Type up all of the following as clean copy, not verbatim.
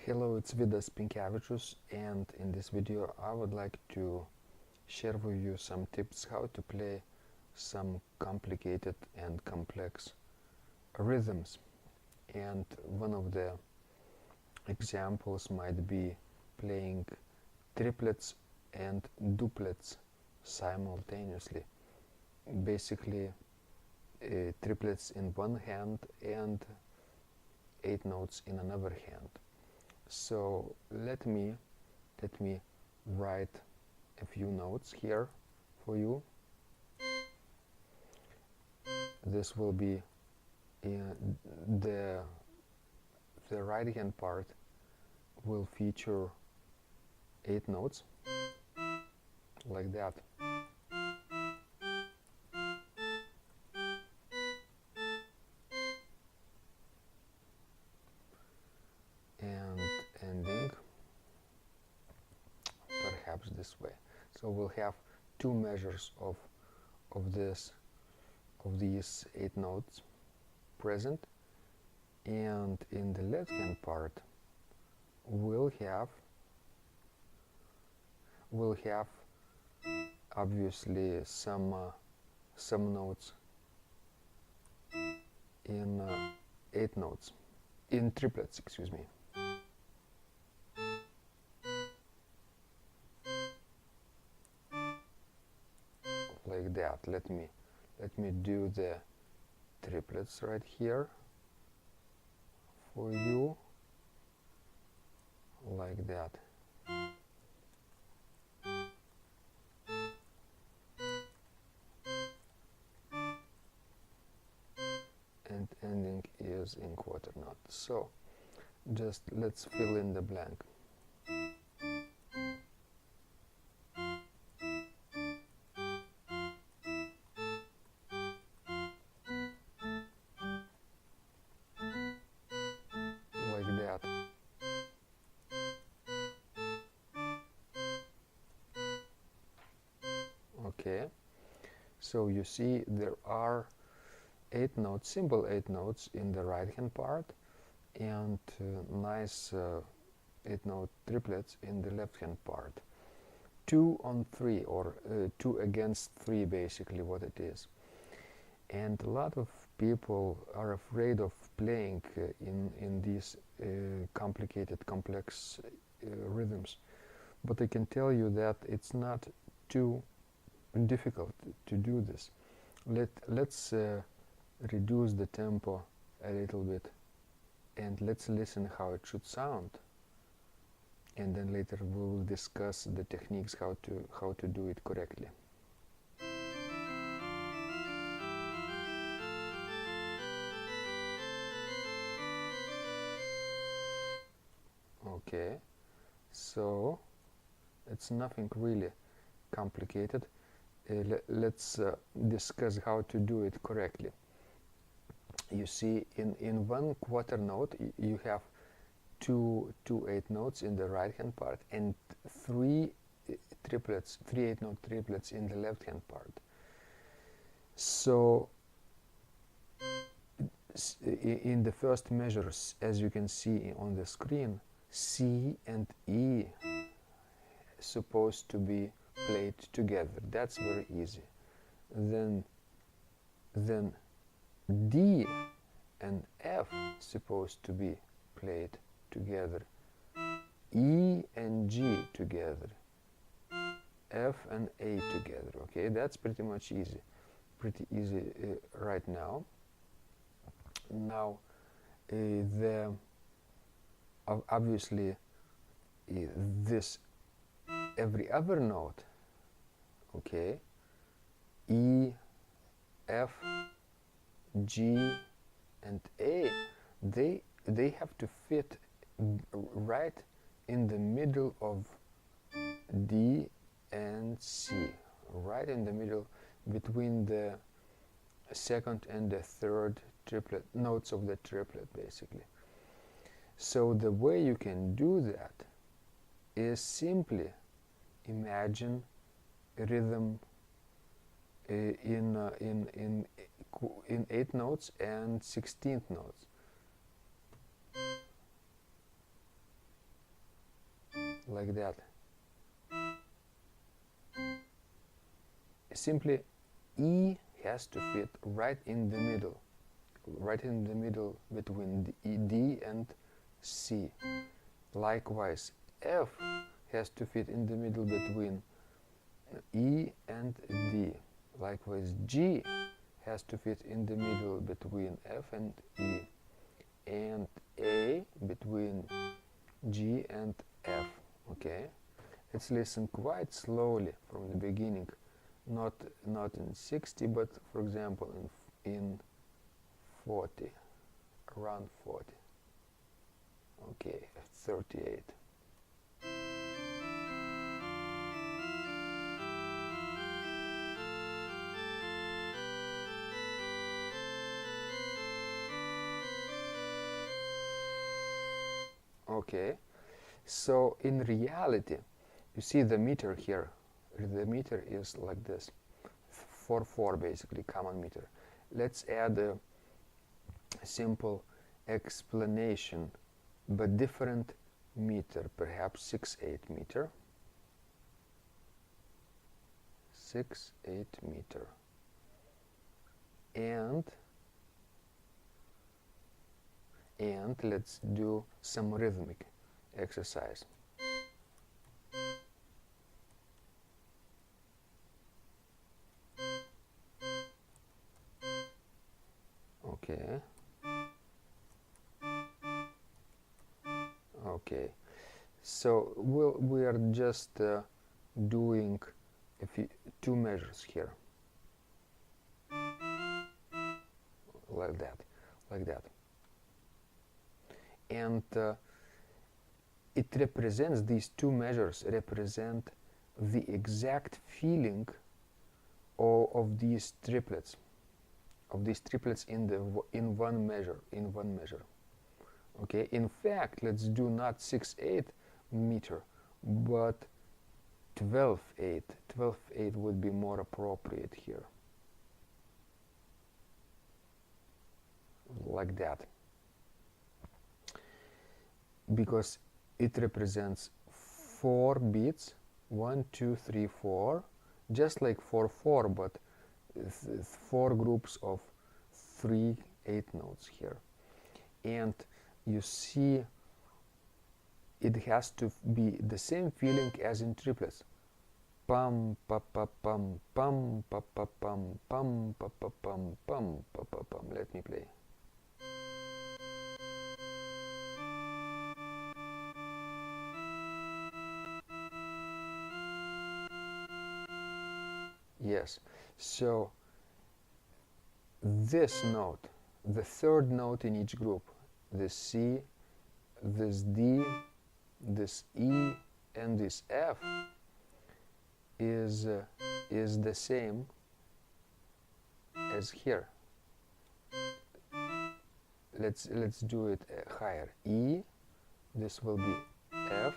Hello, it's Vidas Pinkevicius, and in this video I would like to share with you some tips how to play some complicated and complex rhythms. And one of the examples might be playing triplets and duplets simultaneously. Basically, triplets in one hand and 8 notes in another hand. So let me write a few notes here for you. This will be the right hand part will feature 8 notes like that. And ending perhaps this way. So we'll have 2 measures of these 8 notes present, and in the left hand part we'll have obviously some notes in 8 notes in triplets, excuse me. Like that. Let me do the triplets right here for you, like that. And ending is in quarter note. So just let's fill in the blank. Okay, so you see there are 8 notes, simple 8 notes in the right hand part, and nice 8 note triplets in the left hand part. 2 on 3, or 2 against 3, basically what it is. And a lot of people are afraid of playing in these complicated, complex rhythms, but I can tell you that it's not too difficult to do this. Let's reduce the tempo a little bit, and let's listen how it should sound, and then later we will discuss the techniques how to do it correctly. Okay, so it's nothing really complicated. Let's discuss how to do it correctly. You see, in one quarter note you have two 8 notes in the right hand part and 3 8 note triplets in the left hand part. So in the first measures, as you can see on the screen, C and E supposed to be played together. That's very easy. Then D and F supposed to be played together. E and G together. F and A together. Okay, that's pretty much easy. Pretty easy right now. Now, obviously this every other note, okay, E, F, G and A, they have to fit right in the middle of D and C, right in the middle between the second and the third triplet notes of the triplet, basically. So the way you can do that is simply imagine a rhythm in 8 notes and 16th notes. like that. Simply E has to fit right in the middle between D and C. Likewise, F has to fit in the middle between E and D. Likewise, G has to fit in the middle between F and E, and A between G and F. Okay, let's listen quite slowly from the beginning, not in 60, but for example in 40, around 40. Okay, 38. Okay, so in reality, you see the meter here. The meter is like this, 4/4 basically, common meter. Let's add a simple explanation, but different meter, perhaps 6/8 meter. 6/8 meter. And let's do some rhythmic exercise. Okay. Okay. So we are just doing two measures here, like that. And it represents, these two measures represent the exact feeling of these triplets, in one measure. Okay, in fact, let's do not 6/8 meter, but 12/8. 12/8 would be more appropriate here, like that, because it represents 4 beats, 1, 2, 3, 4, just like 4/4, but 4 groups of 3 8 notes here. And you see, it has to be the same feeling as in triplets. Pum pa pa pum pum pa pa pum pum pa pa pum pum pa pa pum. Let me play. Yes, so this note, the third note in each group, this C, this D, this E, and this F is the same as here. Let's do it higher. E, this will be F,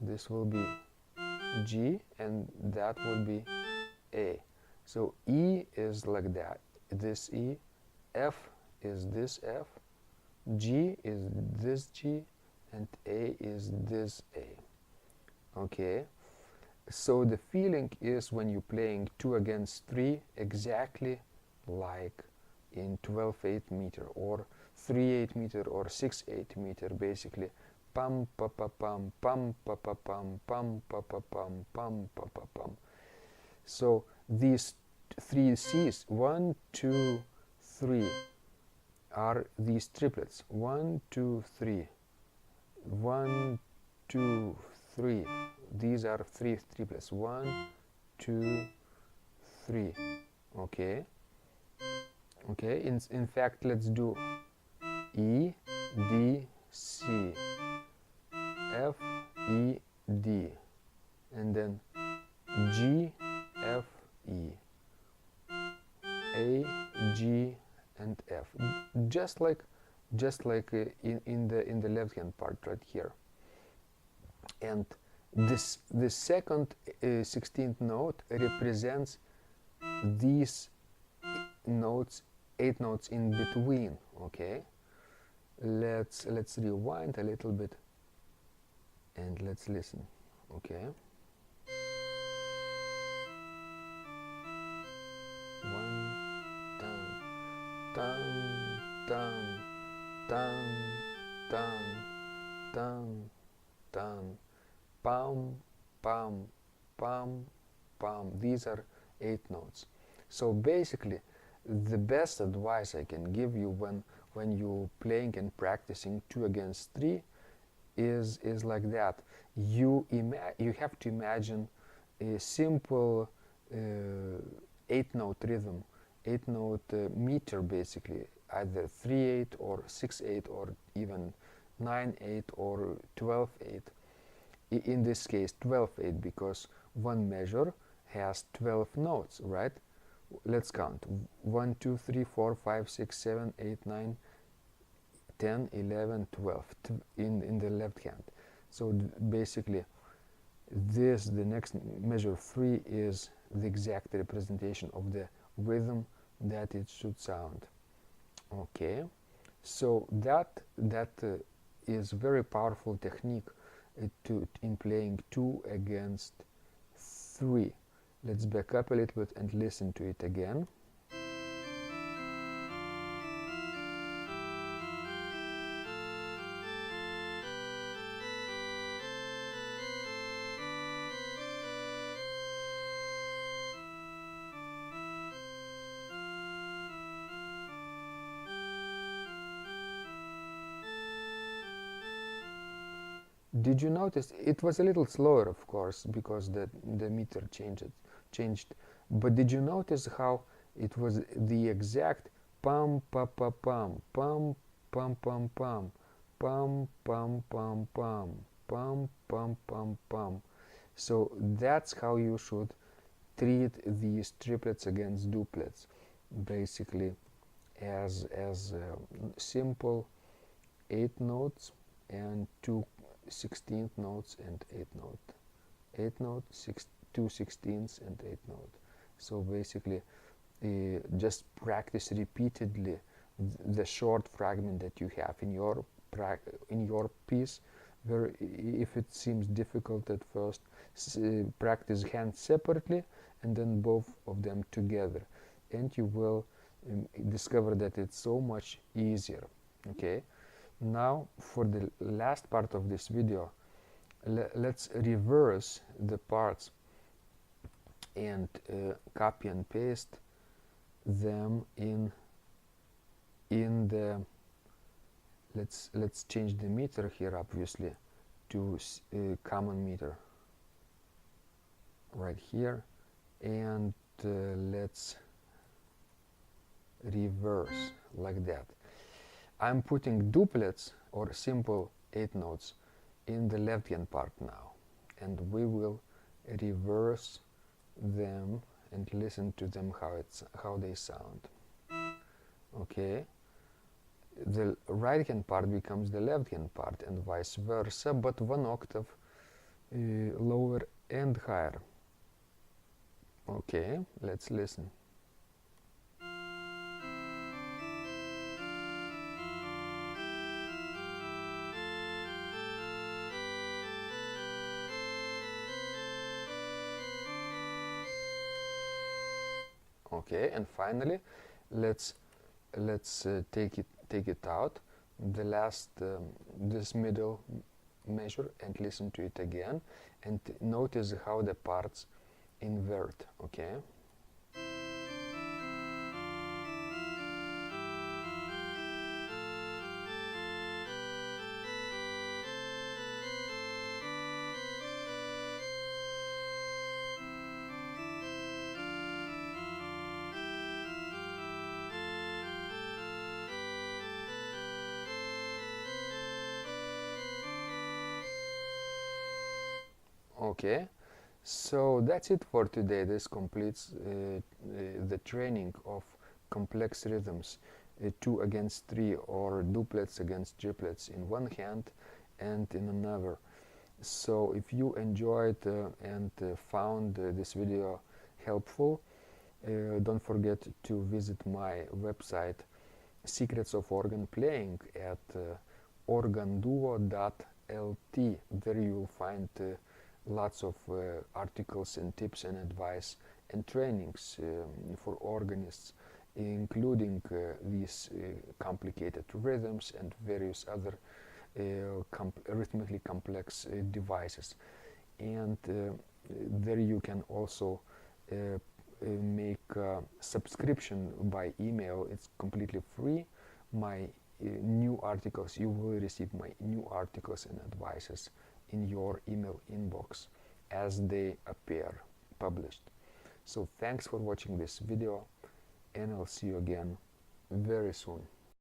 this will be G, and that will be A. So E is like that, this E, F is this F, G is this G, and A is this A. Okay, so the feeling is when you're playing 2 against 3, exactly like in 12/8 meter, or 3/8 meter, or 6/8 meter, basically. Pum pa pa pum pum pa pa pum pum pa pa pum pum pa pa pum. So these 3 C's, 1, 2, 3, are these triplets. 1, 2, 3, 1, 2, 3. These are 3 triplets. 1, 2, 3. Okay. Okay. In fact, let's do E, D, C, F, E, D, and then G, F, E, A, G, and F, just like in the left hand part right here. And this second 16th note represents these notes, 8 notes in between. Okay, let's rewind a little bit. and let's listen. Okay, 1 dun dun dun dun dun dun pam pam pam pam. These are 8 notes. So basically the best advice I can give you when you playing and practicing 2 against 3 is like that. You have to imagine a simple 8-note rhythm, 8-note meter, basically either 3/8 or 6/8 or even 9/8 or 12/8. In this case 12/8, because one measure has 12 notes, right? Let's count: 1 2 3 4 5 6 7 8 9 10 11 12 in the left hand. So basically the next measure 3 is the exact representation of the rhythm that it should sound. Okay, so that is very powerful technique in playing 2 against 3. Let's back up a little bit and listen to it again. Did you notice it was a little slower, of course, because the meter changed, but did you notice how it was the exact pam pa pa pam pam pam pam pam pam pam pam pam pam pam pam pam? So that's how you should treat these triplets against duplets, basically as simple 8 notes and 2 16th notes and 8 note, 8 note, 2 16ths and 8 note. So basically just practice repeatedly the short fragment that you have in your piece, where if it seems difficult at first, practice hands separately and then both of them together, and you will discover that it's so much easier. Okay, now for the last part of this video, let's reverse the parts and copy and paste them in the let's change the meter here, obviously, to common meter right here, and let's reverse like that. I'm putting duplets or simple 8 notes in the left hand part now, and we will reverse them and listen to them how they sound. Okay, the right hand part becomes the left hand part and vice versa, but 1 octave lower and higher. Okay, let's listen. Okay, and finally let's take it out, the last this middle measure, and listen to it again, and notice how the parts invert. Okay, okay, so that's it for today. This completes the training of complex rhythms, 2 against 3 or duplets against triplets in one hand and in another. So if you enjoyed and found this video helpful, don't forget to visit my website Secrets of Organ Playing at organduo.tk. LT. There you will find lots of articles and tips and advice and trainings for organists, including these complicated rhythms and various other rhythmically complex devices. And there you can also make a subscription by email. It's completely free. My new articles, you will receive my new articles and advices in your email inbox as they appear published. So thanks for watching this video, and I'll see you again very soon.